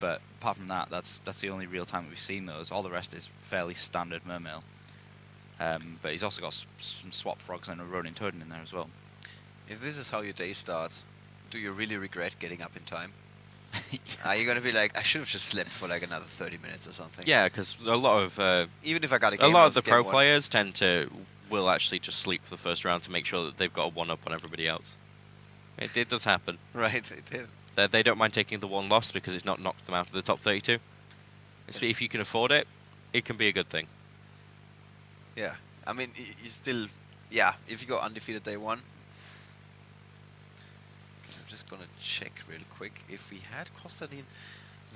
But apart from that, that's the only real time that we've seen those. All the rest is fairly standard mermail. But he's also got some swap frogs and a Ronin Toadin in there as well. If this is how your day starts, do you really regret getting up in time? Are you gonna be like, I should have just slept for like another 30 minutes or something? Yeah, because a lot of Even if I got a game, lot I'll of the skip pro one. players will actually just sleep for the first round to make sure that they've got a one-up on everybody else. It does happen. Right, it did. They don't mind taking the one loss because it's not knocked them out of the top 32. If you can afford it, it can be a good thing. Yeah, I mean, you still, yeah. If you go undefeated day one, I'm just gonna check real quick if we had Kostadin.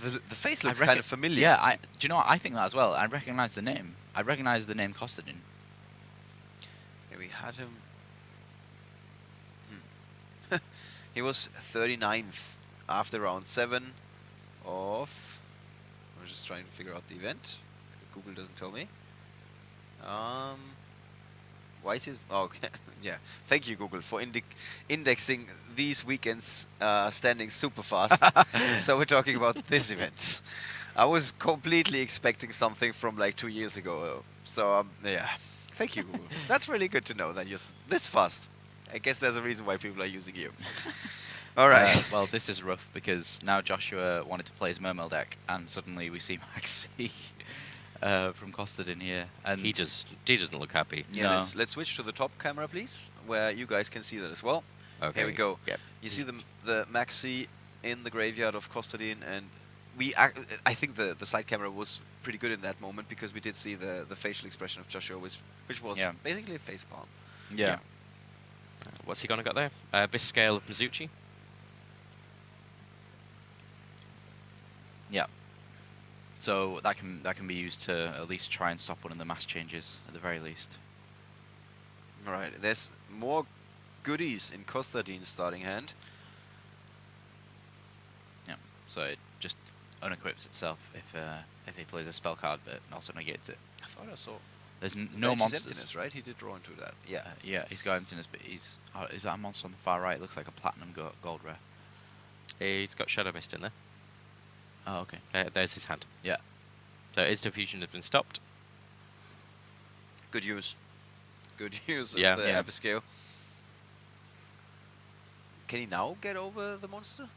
The face looks kind of familiar. Yeah, do you know what? I think that as well. I recognise the name. I recognise the name Kostadin. Yeah, we had him. He was 39th after round 7 of. I'm just trying to figure out the event. Google doesn't tell me. YCS. Oh, okay. Yeah. Thank you, Google, for indexing these weekends' standings super fast. So we're talking about this event. I was completely expecting something from like 2 years ago. So yeah. Thank you, Google. That's really good to know that you're this fast. I guess there's a reason why people are using you. All right. Well, this is rough because now Joshua wanted to play his Mermail deck, and suddenly we see Maxi from Kostadin here, and He doesn't look happy. Yeah, No. let's switch to the top camera, please, where you guys can see that as well. Okay. Here we go. Yep. You see the Maxi in the graveyard of Kostadin, and I think the side camera was pretty good in that moment because we did see the facial expression of Joshua, which was basically a facepalm. yeah. What's he gonna got there? Biscale of Mizuchi. Yeah. So that can be used to at least try and stop one of the mass changes at the very least. All right, there's more goodies in Kostadin's starting hand. Yeah. So it just unequips itself if he plays a spell card, but also negates it. I thought I saw. There's no Vengeful monsters. Emptiness, right? He did draw into that. Yeah. Yeah, he's got emptiness, but is that a monster on the far right? It looks like a platinum gold rare. He's got Shadow Mist in there. Oh, okay. There's his hand. Yeah. So his diffusion has been stopped. Good use. Good use Yeah. of the Yeah. Abysscale. Can he now get over the monster?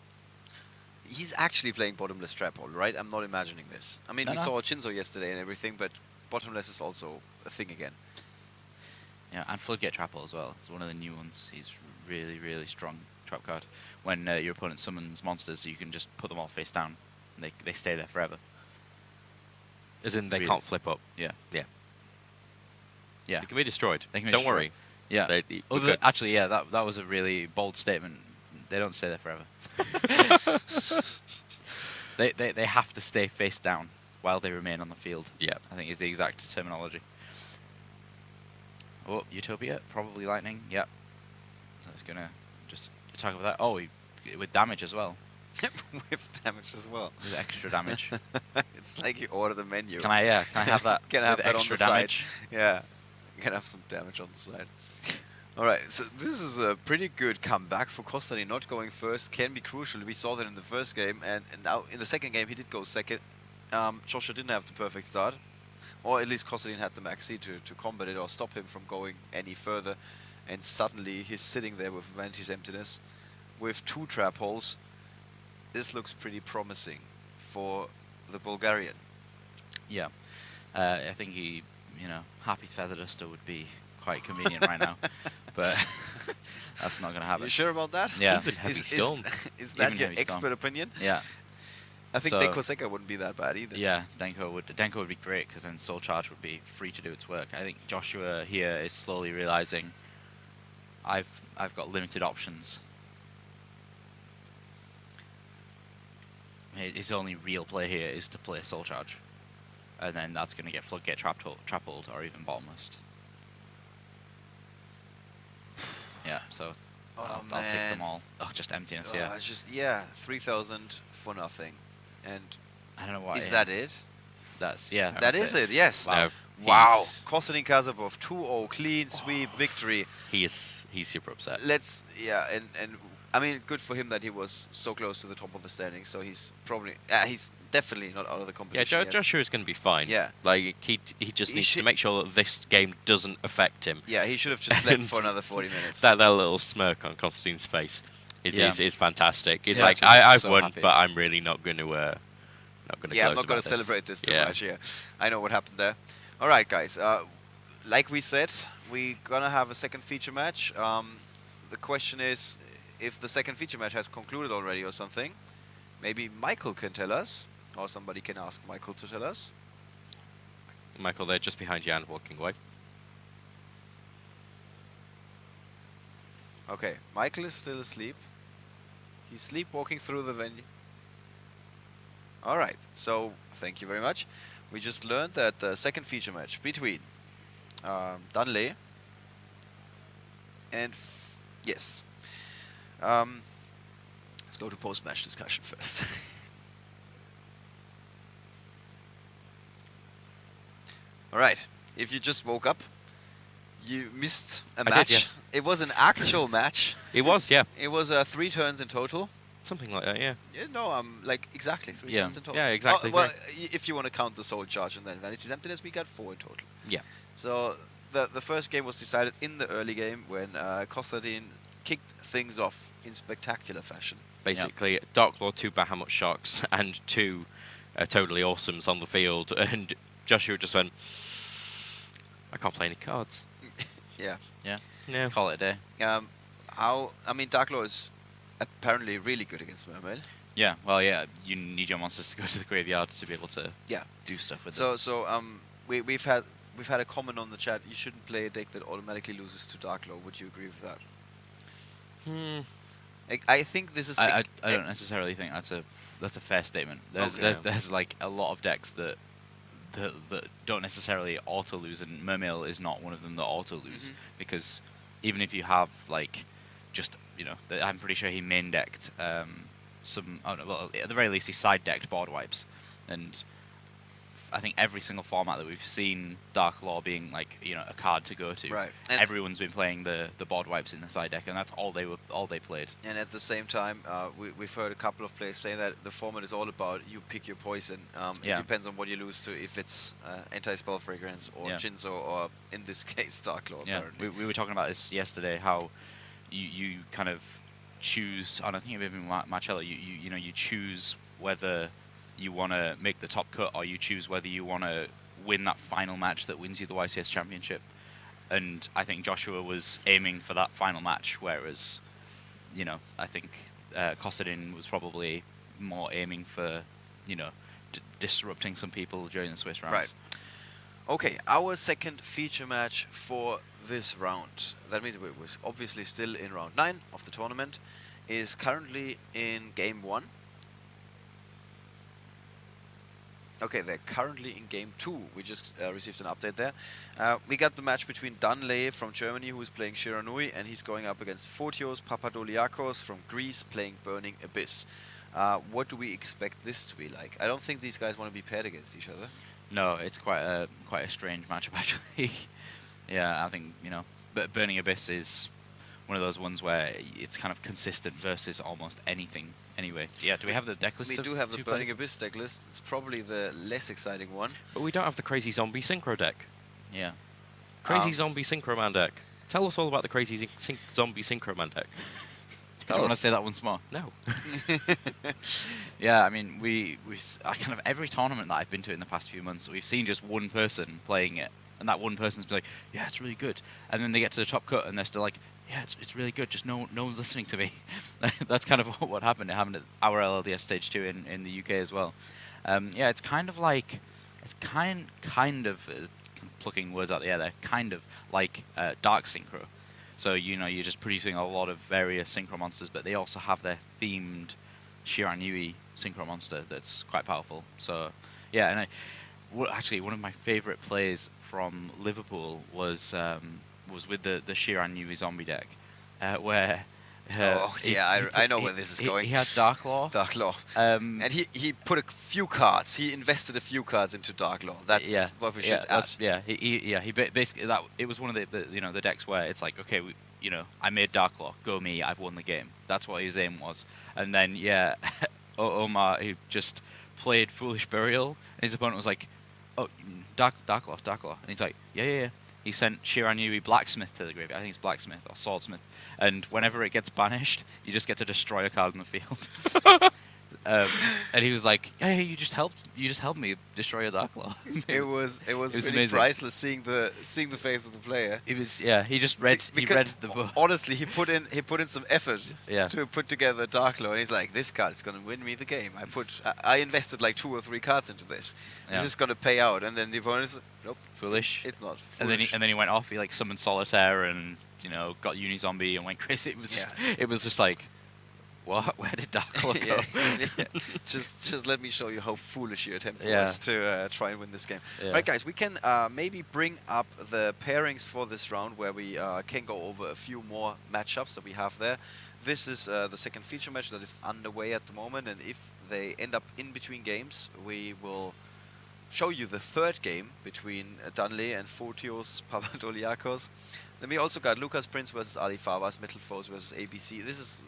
He's actually playing Bottomless Trap Hole, right? I'm not imagining this. I mean, No, we no. saw Shinzo yesterday and everything, but Bottomless is also a thing again. Yeah, and Floodgate Trap Hole as well. It's one of the new ones. He's really, really strong trap card. When your opponent summons monsters, you can just put them all face down, and they stay there forever. As in, they Really? can't flip up. Yeah. Yeah. Yeah. They can be destroyed. They can be Don't destroyed. worry. Yeah. We're good. Actually, yeah, that was a really bold statement. They don't stay there forever. they have to stay face down while they remain on the field. Yeah. I think is the exact terminology. Oh, Utopia, probably lightning. Yep. That's gonna just attack with that. Oh, with damage as well. With damage as well. With extra damage. It's like you order the menu. Can I have that? Can I have with that on extra the damage? side? Yeah. You can have some damage on the side. Alright, so this is a pretty good comeback for Kostadin. Not going first can be crucial. We saw that in the first game, and now in the second game he did go second. Joshua didn't have the perfect start, or at least Kostadin had the maxi to combat it or stop him from going any further, and suddenly he's sitting there with Vanti's Emptiness with 2 trap holes. This looks pretty promising for the Bulgarian. Yeah. I think Happy's Feather Duster would be quite convenient right now, but that's not going to happen. You sure about that? Yeah. Even Heavy Is Storm. that Even your Heavy Storm. expert opinion? Yeah. I think So- Denko Seka wouldn't be that bad either. Yeah, Denko would be great because then Soul Charge would be free to do its work. I think Joshua here is slowly realizing I've got limited options. His only real play here is to play Soul Charge, and then that's going to get Floodgate Trappled or even Bottomless. Yeah, so Oh, I'll take them man. all. Oh, just emptiness. Yeah, It's just 3,000 for nothing, and I don't know why. is that it? That's yeah. That that's is it. Yes. Wow. Wow. He's- Kostadin Kazabov 2-0 clean sweep victory. He's super upset. Let's and I mean, good for him that he was so close to the top of the standings. So he's probably, he's definitely not out of the Yeah, competition yet. Joshua is going to be fine. Yeah. Like he just He needs to should- make sure that this game doesn't affect him. Yeah, he should have just slept for another 40 minutes. That little smirk on Constantine's face is fantastic. It's Yeah, like actually, he's I've so won, happy. but I'm really not going to Yeah, I'm gloat not going about to this. celebrate this too Yeah. much. Yeah, I know what happened there. All right, guys. Like we said, we're gonna have a second feature match. The question is, if the second feature match has concluded already or something, maybe Michael can tell us, or somebody can ask Michael to tell us. Michael, they're just behind you and walking away. Okay, Michael is still asleep. He's sleepwalking through the venue. All right, so thank you very much. We just learned that the second feature match between Dunley and yes. Let's go to post-match discussion first. All right, if you just woke up, you missed a did, match. yes. It was an actual match. It was, yeah, It was 3 turns in total. something like that, yeah. Yeah, no, like exactly 3 Yeah. turns in total. Yeah, exactly, Oh, well, if you want to count the soul charge and then vanity's emptiness, we got 4 in total. Yeah. So the first game was decided in the early game when Konstantin kicked things off in spectacular fashion. Basically, Dark Lord, 2 Bahamut Sharks, and 2 totally awesomes on the field, and Joshua just went, I can't play any cards. Yeah. Yeah. Yeah. Let's call it a day. I mean, Dark Lord is apparently really good against Mermail. Yeah. Well, yeah. You need your monsters to go to the graveyard to be able to Yeah. do stuff with them. So we've had a comment on the chat. You shouldn't play a deck that automatically loses to Dark Lord. Would you agree with that? I think this is. I don't necessarily think that's a fair statement. Okay. There's like a lot of decks that don't necessarily auto lose, and Mermail is not one of them that auto lose, because even if you have like just I'm pretty sure he main decked some well, at the very least he side decked board wipes, and I think every single format that we've seen Dark Law being like a card to go to, Right. And everyone's been playing the board wipes in the side deck, and that's all they played. And at the same time, we've heard a couple of players say that the format is all about you pick your poison. It Yeah. depends on what you lose to, if it's anti-spell fragrance or Yeah. Jinzo or in this case Dark Law. Yeah, Apparently. we were talking about this yesterday. How you kind of choose, and I think even Marcello, you choose whether you want to make the top cut or you choose whether you want to win that final match that wins you the YCS championship. And I think Joshua was aiming for that final match, whereas I think Kostadin was probably more aiming for disrupting some people during the Swiss rounds. Right. Okay, our second feature match for this round, that means we're obviously still in round 9 of the tournament, is currently in game 1. Okay, they're currently in game 2. We just received an update there. We got the match between Danley from Germany, who is playing Shiranui, and he's going up against Fotios Papadoliakos from Greece, playing Burning Abyss. What do we expect this to be like? I don't think these guys want to be paired against each other. No, it's quite a strange matchup actually. Yeah, I think but Burning Abyss is one of those ones where it's kind of consistent versus almost anything. Anyway, yeah. Do we have the deck list? We of do have the 2 Burning players? Abyss deck list. It's probably the less exciting one. But we don't have the crazy zombie synchro deck. Yeah. Crazy zombie synchro man deck. Tell us all about the crazy zombie synchro man deck. Do you want to say that once more? No. Yeah, I mean, I kind of every tournament that I've been to in the past few months, we've seen just one person playing it, and that one person's been like, yeah, it's really good, and then they get to the top cut and they're still like, yeah, it's really good, just no one's listening to me. That's kind of what happened. It happened at our LLDS stage 2 in the UK as well. Yeah, it's kind of like, plucking words out the air there, kind of like Dark Synchro. So you're just producing a lot of various synchro monsters, but they also have their themed Shiranui synchro monster that's quite powerful. So yeah, and actually one of my favorite plays from Liverpool was with the Shiranui zombie deck, where I know where this is going. He had Dark Law. Dark Law. Um, And he put a few cards. He invested a few cards into Dark Law. That's what we should add. He basically, that it was one of the decks where it's like, okay, you know, I made Dark Law, go me, I've won the game. That's what his aim was. And then, yeah, Omar, he just played Foolish Burial, and his opponent was like, oh, Dark Law. And he's like, yeah. He sent Shiran Yui Blacksmith to the graveyard. I think it's Blacksmith or Swordsmith. And whenever it gets banished, you just get to destroy a card in the field. And he was like, "Yeah, you just helped me destroy a Dark Law." It was pretty amazing. priceless seeing the face of the player. It was, yeah. He just read the book. Honestly, he put in some effort Yeah. to put together Dark Law, and he's like, this card is gonna win me the game. I invested like 2 or 3 cards into this. Yeah. This is gonna pay out, and then the opponent is nope, Foolish. it's not. And Foolish. then he went off. He like summoned Solitaire and got Unizombie and went crazy. It was just like, what? Where did Dark Law go? yeah. Just let me show you how foolish your attempt Yeah. was to try and win this game. Yeah. Right, guys, we can maybe bring up the pairings for this round where we can go over a few more matchups that we have there. This is the second feature match that is underway at the moment, and if they end up in between games, we will show you the third game between Dunley and Fotios Papadoliakos. Then we also got Lucas Prince versus Ali Favas, Metal Foes versus ABC. This is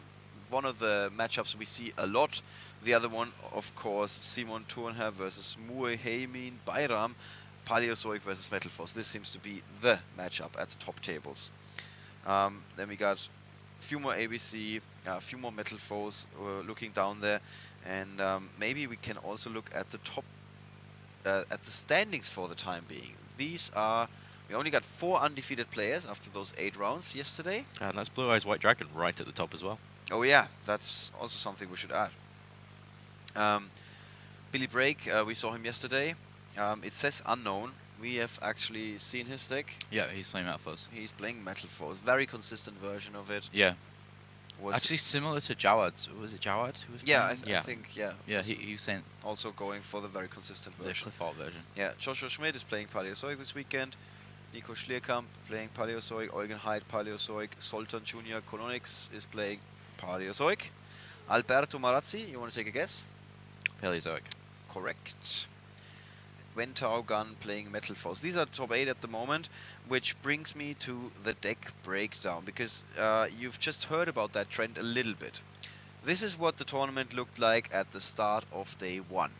one of the matchups we see a lot. The other one, of course, Simon Turnher versus Muheimin Bayram, Paleozoic versus Metal Force. This seems to be the matchup at the top tables. Then we got a few more ABC, a few more Metal Foes looking down there, and maybe we can also look at the top, at the standings for the time being. These are, we only got 4 undefeated players after those 8 rounds yesterday. And that's Blue Eyes White Dragon right at the top as well. Oh yeah, that's also something we should add. Billy Brake, we saw him yesterday. It says unknown. We have actually seen his deck. Yeah, he's playing Metal Foes. He's playing Metal Force. Very consistent version of it. Yeah. Was Actually similar to Jawad's. Was it Jawad who was yeah, playing? I think, yeah. Yeah, was he was saying also going for the very consistent the version. Cliff Art version. Yeah, Joshua Schmidt is playing Paleozoic this weekend. Nico Schlierkamp playing Paleozoic. Eugen Heid Paleozoic. Sultan Jr. Kononix is playing Paleozoic. Alberto Marazzi, you want to take a guess? Paleozoic. Correct. Wentao Gun playing Metal Force. These are top 8 at the moment, which brings me to the deck breakdown, because you've just heard about that trend a little bit. This is what the tournament looked like at the start of day 1.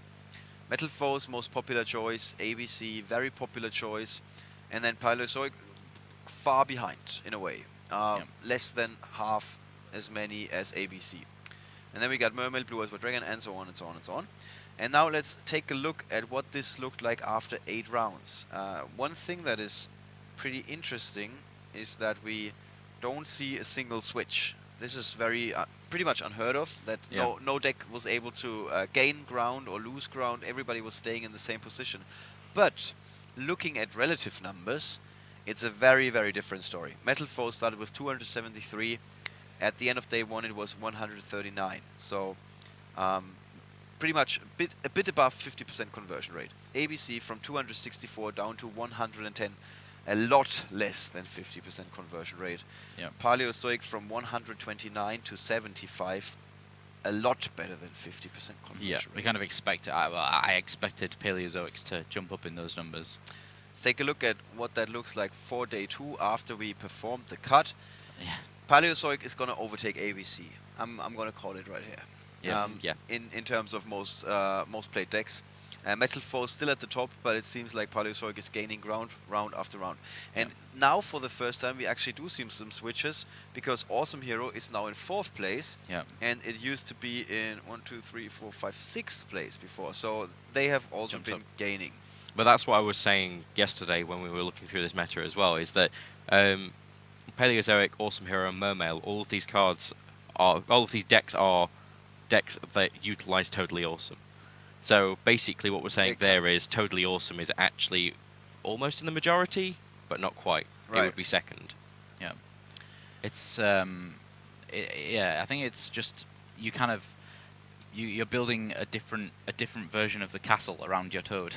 Metal Force, most popular choice. ABC, very popular choice. And then Paleozoic, far behind, in a way. Less than half as many as ABC. And then we got Mermaid, Blue Eyes White Dragon, and so on and so on and so on. And now let's take a look at what this looked like after 8 rounds. One thing that is pretty interesting is that we don't see a single switch. This is very pretty much unheard of, that no deck was able to gain ground or lose ground. Everybody was staying in the same position. But looking at relative numbers, it's a very, very different story. Metal Foe started with 273. At the end of day 1, it was 139. So pretty much a bit above 50% conversion rate. ABC from 264 down to 110, a lot less than 50% conversion rate. Yeah. Paleozoic from 129 to 75, a lot better than 50% conversion Yeah, rate. we kind of expected. I expected Paleozoics to jump up in those numbers. Let's take a look at what that looks like for day 2 after we performed the cut. Yeah. Paleozoic is going to overtake ABC. I'm going to call it right here. Yeah. In terms of most played decks. Metal Foe is still at the top, but it seems like Paleozoic is gaining ground round after round. And now for the first time we actually do see some switches, because Awesome Hero is now in 4th place. Yeah. And it used to be in 1, 2, 3, 4, 5, 6th place before. So they have also Jumped been up. gaining. But that's what I was saying yesterday when we were looking through this meta as well, is that Paleozoic, Awesome Hero, and Mermail, all of these decks are decks that utilize Totally Awesome. So basically what we're saying there is Totally Awesome is actually almost in the majority, but not quite. Right. It would be second. Yeah. It's I think it's just you kind of you're building a different version of the castle around your toad.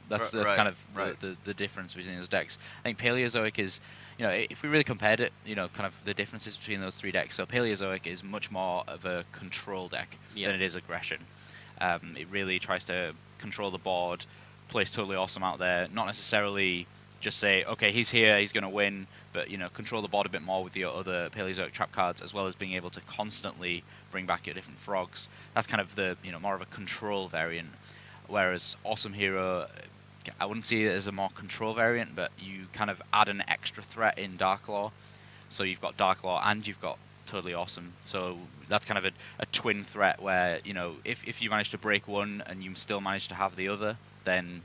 that's Right, kind of right. the difference between those decks. I think Paleozoic is, if we really compared it, kind of the differences between those 3 decks. So Paleozoic is much more of a control deck than it is aggression. It really tries to control the board, plays Totally Awesome out there, not necessarily just say, okay, he's here, he's going to win, but control the board a bit more with your other Paleozoic trap cards, as well as being able to constantly bring back your different frogs. That's kind of the more of a control variant. Whereas Awesome Hero, I wouldn't see it as a more control variant, but you kind of add an extra threat in Dark Law. So you've got Dark Law and you've got Totally Awesome. So that's kind of a twin threat where, if you manage to break one and you still manage to have the other, then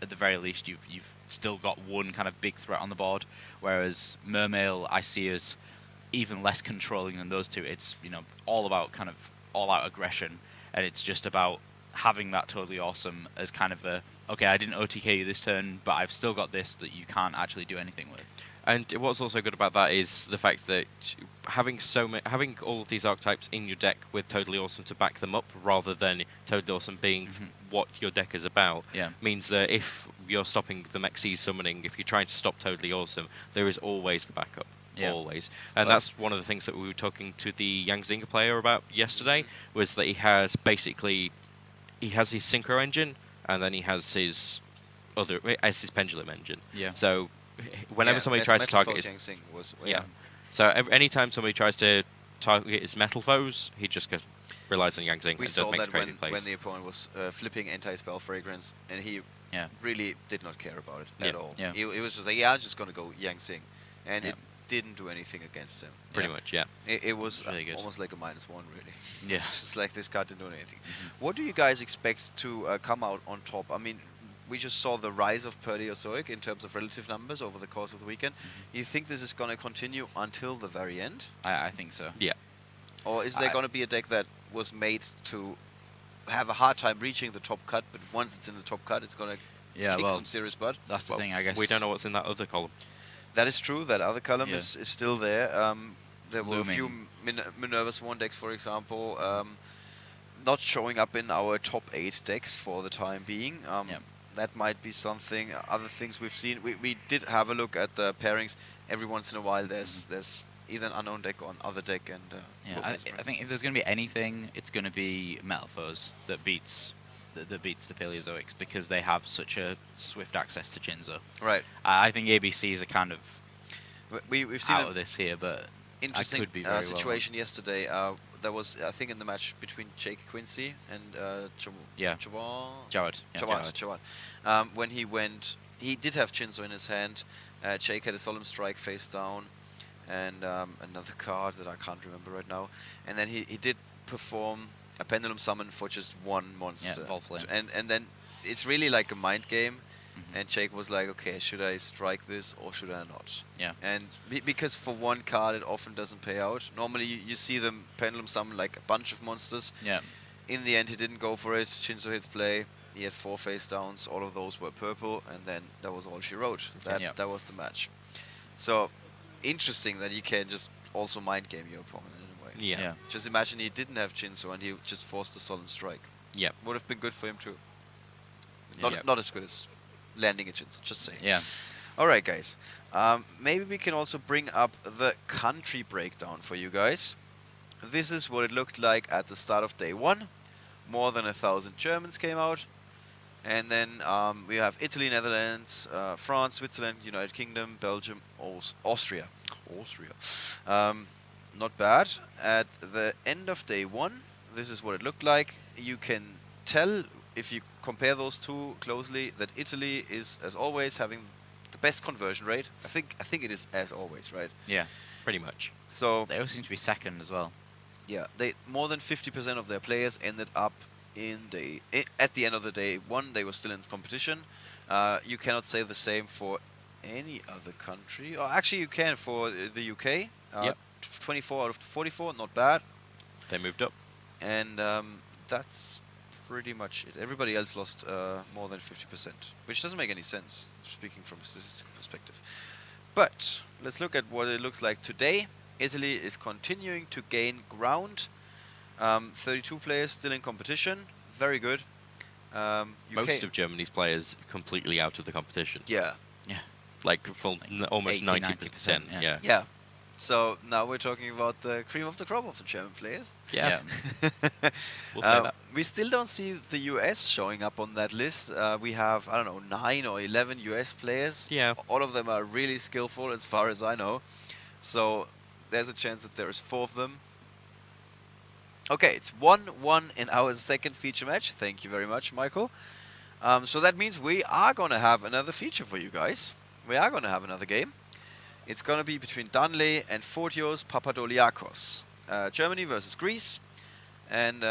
at the very least you've still got one kind of big threat on the board. Whereas Mermail I see as even less controlling than those two. It's, all about kind of all-out aggression, and it's just about having that Totally Awesome as kind of okay, I didn't OTK you this turn, but I've still got this that you can't actually do anything with. And what's also good about that is the fact that having all of these archetypes in your deck with Totally Awesome to back them up, rather than Totally Awesome being what your deck is about, means that if you're stopping the Mexes summoning, if you're trying to stop Totally Awesome, there is always the backup. Always. And that's one of the things that we were talking to the Yang Zinga player about yesterday, was that he has his Synchro engine, and then he has his Pendulum engine. Yeah. So whenever somebody tries to target So anytime somebody tries to target his metal foes, he just relies on Yang Zing We and saw makes that crazy plays. when the opponent was flipping anti-spell fragrance, and he really did not care about it at all. Yeah. He was just like, I'm just going to go Yang Zing, and it didn't do anything against him. Pretty much, yeah. It was really almost like a -1, really. Yeah. It's just like this card didn't do anything. What do you guys expect to come out on top? I mean, we just saw the rise of Paleozoic in terms of relative numbers over the course of the weekend. You think this is going to continue until the very end? I think so. Yeah. Or is there going to be a deck that was made to have a hard time reaching the top cut, but once it's in the top cut, it's going to kick some serious butt? That's the thing, I guess. We don't know what's in that other column. That is true. That other column is still there. There were a few Looming. Minerva Sworn decks, for example, not showing up in our top 8 decks for the time being. That might be something. Other things we've seen. We did have a look at the pairings. Every once in a while, there's either an unknown deck or another deck. And I think if there's going to be anything, it's going to be Metal Foes that beats the Paleozoics, because they have such a swift access to Chinzo. Right. I think ABCs are kind of we've seen out of this here, but interesting I could be very situation yesterday. There was, I think, in the match between Jake Quincy and Jawad. When he did have Chinzo in his hand. Jake had a Solemn Strike face down, and another card that I can't remember right now. And then he did perform a Pendulum Summon for just one monster. And then it's really like a mind game. And Jake was like, okay, should I strike this or should I not? Yeah. And because for one card it often doesn't pay out. Normally you see them Pendulum Summon like a bunch of monsters. Yeah. In the end he didn't go for it. Chinzo hits play. He had 4 face downs. All of those were purple, and then that was all she wrote. That was the match. So interesting that you can just also mind game your opponent in a way. Yeah. Just imagine he didn't have Chinzo and he just forced a Solemn Strike. Yeah. Would have been good for him too. Not as good as landing a Chinzo, just saying. Yeah. Alright, guys. Maybe we can also bring up the country breakdown for you guys. This is what it looked like at the start of day 1. More than 1,000 Germans came out. And then we have Italy, Netherlands, France, Switzerland, United Kingdom, Belgium, Austria. Not bad. At the end of day 1, this is what it looked like. You can tell, if you compare those two closely, that Italy is, as always, having the best conversion rate. I think it is, as always, right? Yeah. Pretty much. So They always seem to be second as well. yeah, they more than 50% of their players ended up at the end of the day 1. They were still in competition. You cannot say the same for any other country. Or actually, you can for the UK. 24 out of 44, not bad. They moved up. And that's pretty much it. Everybody else lost more than 50%, which doesn't make any sense, speaking from a statistical perspective. But let's look at what it looks like today. Italy is continuing to gain ground. 32 players still in competition. Very good. Most of Germany's players completely out of the competition. Yeah. Yeah. Like almost 90%. Yeah. Yeah. So now we're talking about the cream of the crop of the German players. Yeah. We'll say that. We still don't see the US showing up on that list. We have, I don't know, 9 or 11 US players. Yeah. All of them are really skillful as far as I know. So there's a chance that there's 4 of them. Okay, it's 1-1 in our second feature match. Thank you very much, Michael. So that means we are going to have another feature for you guys. We are going to have another game. It's going to be between Danley and Fortios Papadoliakos. Germany versus Greece. And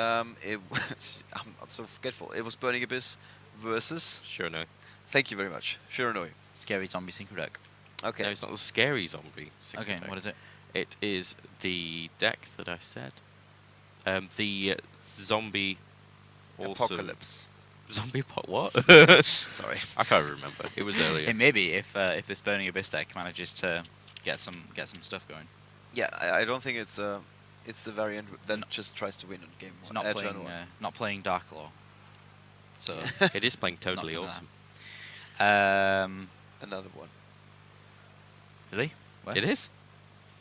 it was, I'm so forgetful. It was Burning Abyss versus... Sure, no. Thank you very much. Shiranui. Scary zombie synchro deck. Okay. No, it's not the scary zombie. Okay, what is it? It is the deck that I said. The zombie. Awesome. Apocalypse. Zombie pot what? Sorry. I can't remember. It was earlier. It may be if this Burning Abyss deck manages to get some stuff going. Yeah, I don't think it's the variant that No. just tries to win on game It's one. not turn playing one. not playing Dark Law. So It is playing totally Not awesome. Another one. Really? Where? It is.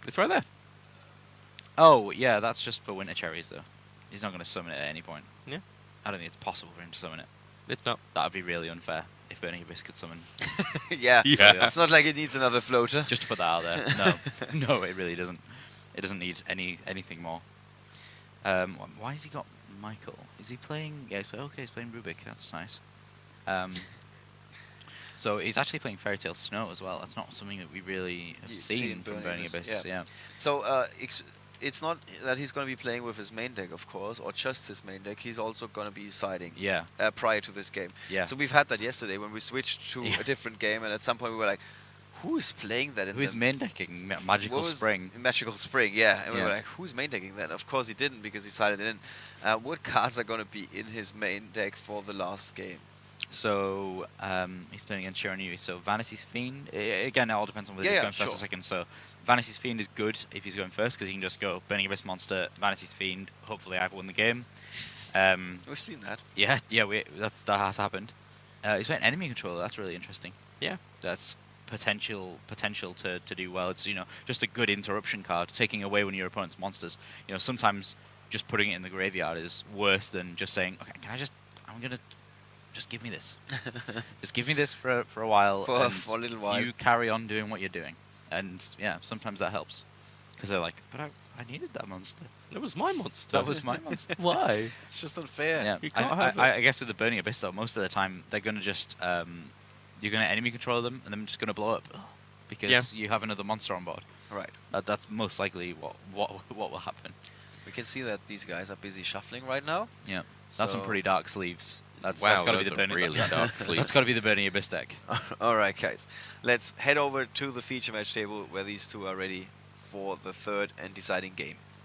It's right there. Oh yeah, that's just for winter cherries though. He's not going to summon it at any point. Yeah. I don't think it's possible for him to summon it. It's not. That would be really unfair if Burning Abyss could summon. Yeah. Yeah. It's not like it needs another floater. Just to put that out there. No, no, it really doesn't. It doesn't need anything more. Why has he got Michael? Is he playing? Yeah, he's playing Rubik. That's nice. So he's actually playing Fairy Tale Snow as well. That's not something that we really have You see seen in from Burning Burning Abyss, Abyss. yeah. Yeah. So it's not that he's going to be playing with his main deck, of course, or just his main deck. He's also going to be siding Yeah. prior to this game. Yeah. So we've had that yesterday when we switched to Yeah. a different game, and at some point we were like, "Who is playing that?" In Who is the main decking Magical what was- Spring? Magical Spring, yeah. And we Yeah. were like, "Who's main decking that?" Of course he didn't because he sided it in. What cards are going to be in his main deck for the last game? So he's playing against Shiranui. So Vanity's Fiend. Again, it all depends on whether Yeah, he's yeah, going first sure. or second. So Vanity's Fiend is good if he's going first because he can just go Burning Abyss monster, Vanity's Fiend. Hopefully, I've won the game. We've seen that. Yeah, that has happened. He's playing enemy controller. That's really interesting. Yeah. That's potential to do well. It's just a good interruption card, taking away one of your opponent's monsters. Sometimes just putting it in the graveyard is worse than just saying, okay, I'm gonna just give me this. Just give me this for a while. For and a little while. You carry on doing what you're doing, and yeah, sometimes that helps because they're like, but I needed that monster. That was my monster. That was my monster. Why? It's just unfair. Yeah, You can't have it. I guess with the Burning Abyss, though, most of the time they're gonna just you're gonna enemy control them, and then just gonna blow up because you have another monster on board. Right. That's most likely what will happen. We can see that these guys are busy shuffling right now. Yeah, that's some So- pretty dark sleeves. That's Wow, got to be those the are Burning really dark sleeves. That's got to be the Burning Abyss deck. All right, guys. Let's head over to the feature match table where these two are ready for the third and deciding game.